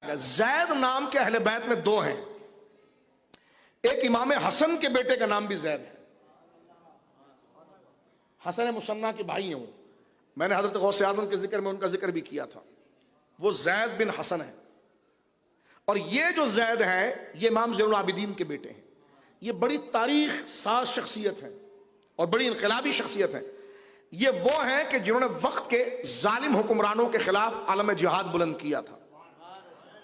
زید نام کے اہل بیت میں دو ہیں. ایک امام حسن کے بیٹے کا نام بھی زید ہے. حسن مصنع کے بھائی ہیں. میں نے حضرت غوث اعظم کے ذکر میں ان کا ذکر بھی کیا تھا. وہ زید بن حسن ہے. اور یہ جو زید ہیں یہ امام زین العابدین کے بیٹے ہیں. یہ بڑی تاریخ ساز شخصیت ہے اور بڑی انقلابی شخصیت ہے. یہ وہ ہیں کہ جنہوں نے وقت کے ظالم حکمرانوں کے خلاف عالم جہاد بلند کیا تھا.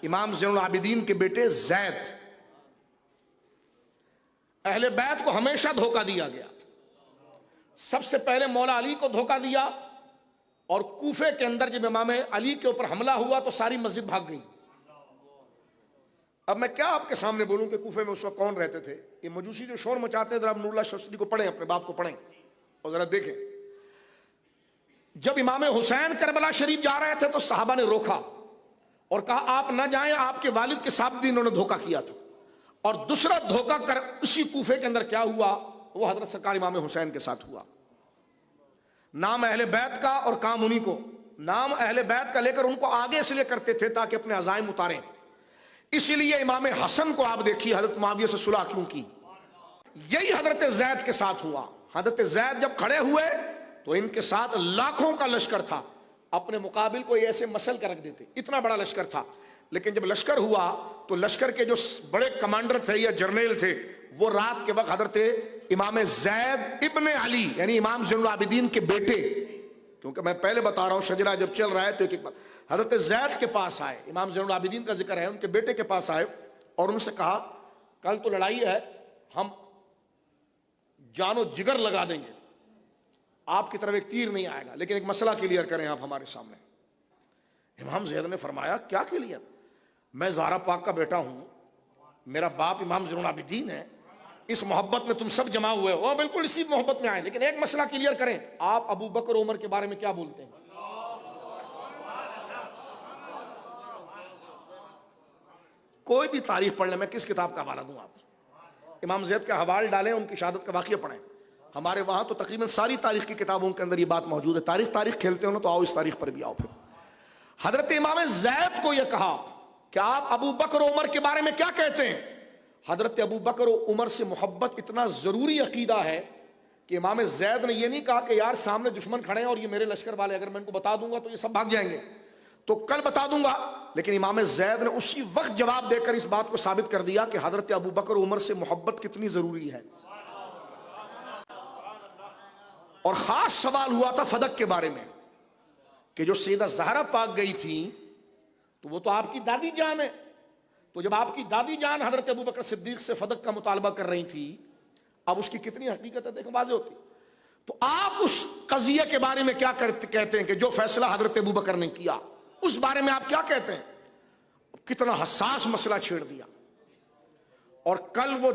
امام زین العابدین کے بیٹے زید. اہل بیت کو ہمیشہ دھوکہ دیا گیا. سب سے پہلے مولا علی کو دھوکہ دیا، اور کوفے کے اندر جب امام علی کے اوپر حملہ ہوا تو ساری مسجد بھاگ گئی. اب میں کیا آپ کے سامنے بولوں کہ کوفے میں اس وقت کون رہتے تھے. یہ مجوسی جو شور مچاتے ہیں، ذرا نور اللہ شستری کو پڑھیں، اپنے باپ کو پڑھیں اور ذرا دیکھیں. جب امام حسین کربلا شریف جا رہے تھے تو صحابہ نے روکا اور کہا آپ نہ جائیں، آپ کے والد کے ساتھ بھی انہوں نے دھوکہ کیا تھا. اور دوسرا دھوکہ کر اسی کوفے کے اندر کیا ہوا، وہ حضرت سرکار امام حسین کے ساتھ ہوا. نام اہل بیت کا اور کام انہی کو. نام اہل بیت کا لے کر ان کو آگے اس لیے کرتے تھے تاکہ اپنے عزائم اتاریں. اسی لیے امام حسن کو آپ دیکھیے حضرت معاویہ سے صلح کیوں کی. یہی حضرت زید کے ساتھ ہوا. حضرت زید جب کھڑے ہوئے تو ان کے ساتھ لاکھوں کا لشکر تھا. اپنے مقابل کو یہ ایسے مسل کر رکھ دیتے، اتنا بڑا لشکر تھا. لیکن جب لشکر ہوا تو لشکر کے جو بڑے کمانڈر تھے یا جرنیل تھے، وہ رات کے وقت حضرت امام زید ابن علی یعنی امام زین العابدین کے بیٹے، کیونکہ میں پہلے بتا رہا ہوں شجرہ جب چل رہا ہے تو ایک بات، حضرت زید کے پاس آئے. امام زین العابدین کا ذکر ہے، ان کے بیٹے کے پاس آئے اور ان سے کہا کل تو لڑائی ہے، ہم جان و جگر لگا دیں گے، آپ کی طرف ایک تیر نہیں آئے گا، لیکن ایک مسئلہ کلیئر کریں آپ ہمارے سامنے. امام زید نے فرمایا کیا کلیئر؟ میں زہرا پاک کا بیٹا ہوں، میرا باپ امام زین العابدین ہے، اس محبت میں تم سب جمع ہوئے ہو، بالکل اسی محبت میں آئے، لیکن ایک مسئلہ کلیئر کریں، آپ ابو بکر عمر کے بارے میں کیا بولتے ہیں؟ کوئی بھی تاریخ پڑھ لیں، میں کس کتاب کا حوالہ دوں آپ؟ امام زید کا حوالہ ڈالیں، ان کی شہادت کا واقعہ پڑھیں. ہمارے وہاں تو تقریباً ساری تاریخ کی کتابوں کے اندر یہ بات موجود ہے. تاریخ کھیلتے ہو نا، تو آؤ اس تاریخ پر بھی آؤ. پھر حضرت امام زید کو یہ کہا کہ آپ ابو بکر و عمر کے بارے میں کیا کہتے ہیں؟ حضرت ابو بکر و عمر سے محبت اتنا ضروری عقیدہ ہے کہ امام زید نے یہ نہیں کہا کہ یار سامنے دشمن کھڑے ہیں اور یہ میرے لشکر والے، اگر میں ان کو بتا دوں گا تو یہ سب بھاگ جائیں گے، تو کل بتا دوں گا. لیکن امام زید نے اسی وقت جواب دے کر اس بات کو ثابت کر دیا کہ حضرت ابو بکر و عمر سے محبت کتنی ضروری ہے. اور خاص سوال ہوا تھا فدق کے بارے میں کہ جو سیدہ زہرا پاک گئی تھی تو وہ تو آپ کی دادی جان ہے. تو جب آپ کی دادی جان حضرت ابو بکر صدیق سے فدق کا مطالبہ کر رہی تھی، اب اس کی کتنی حقیقت ہے دیکھو واضح ہوتی. تو آپ اس قضیے کے بارے میں کیا کہتے ہیں کہ جو فیصلہ حضرت ابو بکر نے کیا اس بارے میں آپ کیا کہتے ہیں؟ کتنا حساس مسئلہ چھیڑ دیا. اور کل وہ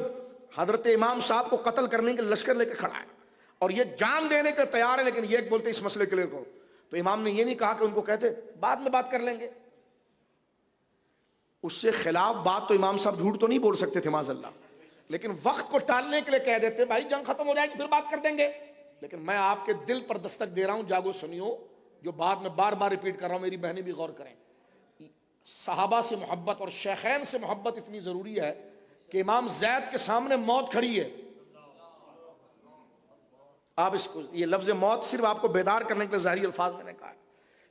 حضرت امام صاحب کو قتل کرنے کے لشکر لے کے کھڑا ہے اور یہ جان دینے کے تیار ہے، لیکن یہ بولتے اس مسئلے کے لیے کو. تو امام نے یہ نہیں کہا کہ ان کو کہتے بعد میں بات کر لیں گے. اس سے خلاف بات تو امام صاحب جھوٹ تو نہیں بول سکتے تھے معاذ اللہ، لیکن وقت کو ٹالنے کے لیے کہہ دیتے بھائی جنگ ختم ہو جائے گی پھر بات کر دیں گے. لیکن میں آپ کے دل پر دستک دے رہا ہوں، جاگو سنیو، جو بات میں بار بار ریپیٹ کر رہا ہوں، میری بہنیں بھی غور کریں. صحابہ سے محبت اور شیخین سے محبت اتنی ضروری ہے کہ امام زید کے سامنے موت کھڑی ہے. آپ اس کو یہ لفظ موت صرف آپ کو بیدار کرنے کے لیے ظاہری الفاظ میں نے کہا ہے،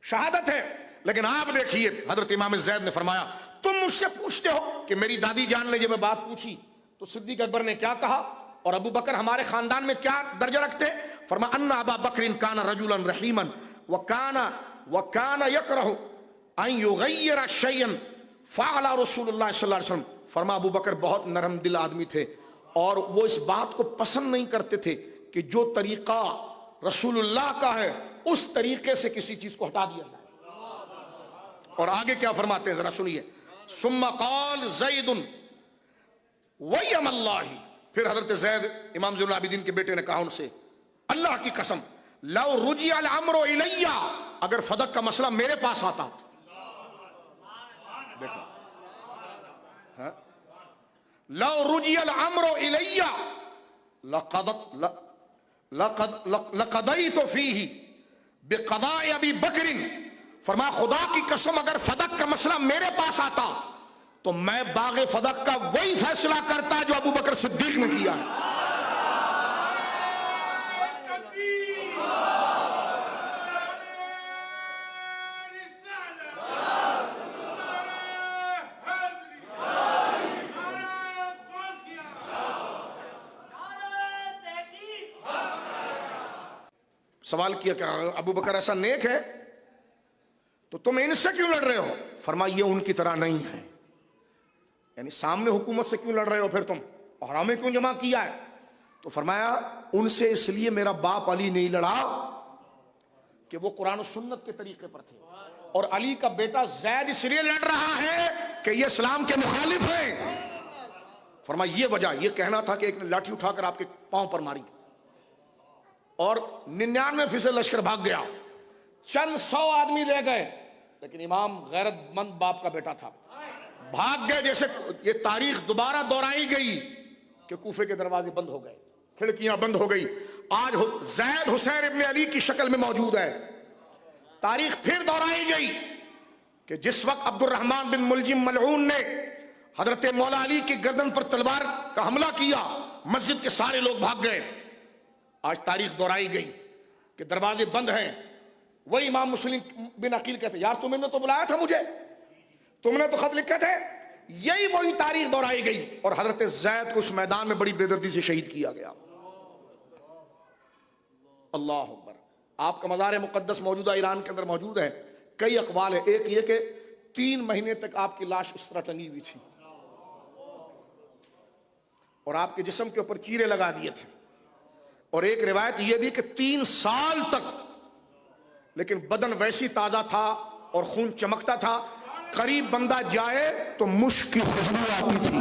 شہادت ہے. لیکن آپ دیکھیے حضرت امام زید نے فرمایا تم مجھ سے پوچھتے ہو کہ میری دادی جان نے جب میں بات پوچھی تو صدیق اکبر نے کیا کہا اور ابو بکر ہمارے خاندان میں کیا درجہ رکھتے؟ فرمایا ان ابا بکر کان رجلا رحیما وکان یکرہ ان یغیر شیئا فعل رسول اللہ صلی اللہ علیہ وسلم. فرمایا ابو بکر بہت نرم دل آدمی تھے اور وہ اس بات کو پسند نہیں کرتے تھے کہ جو طریقہ رسول اللہ کا ہے اس طریقے سے کسی چیز کو ہٹا دیا جائے. اور آگے کیا فرماتے ہیں ذرا سنیے. ثم قال زید ویم اللہ، پھر حضرت زید امام زین العابدین کے بیٹے نے کہا ان سے اللہ کی قسم لو رجع الامر الی، اگر فدق کا مسئلہ میرے پاس آتا، دیکھو لو رجع الامر الی لقضیت فیہ بقضاء ابی بکر فرمایا خدا کی قسم اگر فدق کا مسئلہ میرے پاس آتا تو میں باغ فدق کا وہی فیصلہ کرتا جو ابو بکر صدیق نے کیا ہے. سوال کیا کہ ابو بکر ایسا نیک ہے تو تم ان سے کیوں لڑ رہے ہو؟ فرمایا یہ ان کی طرح نہیں ہے. یعنی سامنے حکومت سے کیوں لڑ رہے ہو پھر تم، اور ہمیں کیوں جمع کیا ہے؟ تو فرمایا ان سے اس لیے میرا باپ علی نہیں لڑا کہ وہ قرآن و سنت کے طریقے پر تھے، اور علی کا بیٹا زید اس لیے لڑ رہا ہے کہ یہ اسلام کے مخالف ہیں. فرمایا یہ وجہ، یہ کہنا تھا کہ ایک نے لاٹھی اٹھا کر آپ کے پاؤں پر ماری اور 99% لشکر بھاگ گیا، چند 100 آدمی رہ گئے، لیکن امام غیرت مند باپ کا بیٹا تھا، بھاگ گئے. جیسے یہ تاریخ دوبارہ دہرائی گئی کہ کوفے کے دروازے بند ہو گئے، کھڑکیاں بند ہو گئی. آج زید حسین ابن علی کی شکل میں موجود ہے. تاریخ پھر دہرائی گئی کہ جس وقت عبد الرحمن بن ملجم ملعون نے حضرت مولا علی کی گردن پر تلوار کا حملہ کیا، مسجد کے سارے لوگ بھاگ گئے. آج تاریخ دہرائی گئی کہ دروازے بند ہیں. وہی امام مسلم بن عقیل کہتے یار تم نے تو بلایا تھا مجھے، تم نے تو خط لکھے تھے. یہی وہی تاریخ دہرائی گئی اور حضرت زید کو اس میدان میں بڑی بے دردی سے شہید کیا گیا. اللہ اکبر. آپ کا مزار مقدس موجودہ ایران کے اندر موجود ہے. کئی اقوال ہیں. ایک یہ کہ 3 مہینے تک آپ کی لاش اس طرح ٹنگی ہوئی تھی اور آپ کے جسم کے اوپر چیرے لگا دیے تھے، اور ایک روایت یہ بھی کہ 3 سال تک، لیکن بدن ویسی تازہ تھا اور خون چمکتا تھا، قریب بندہ جائے تو مشک کی خوشبو آتی تھی.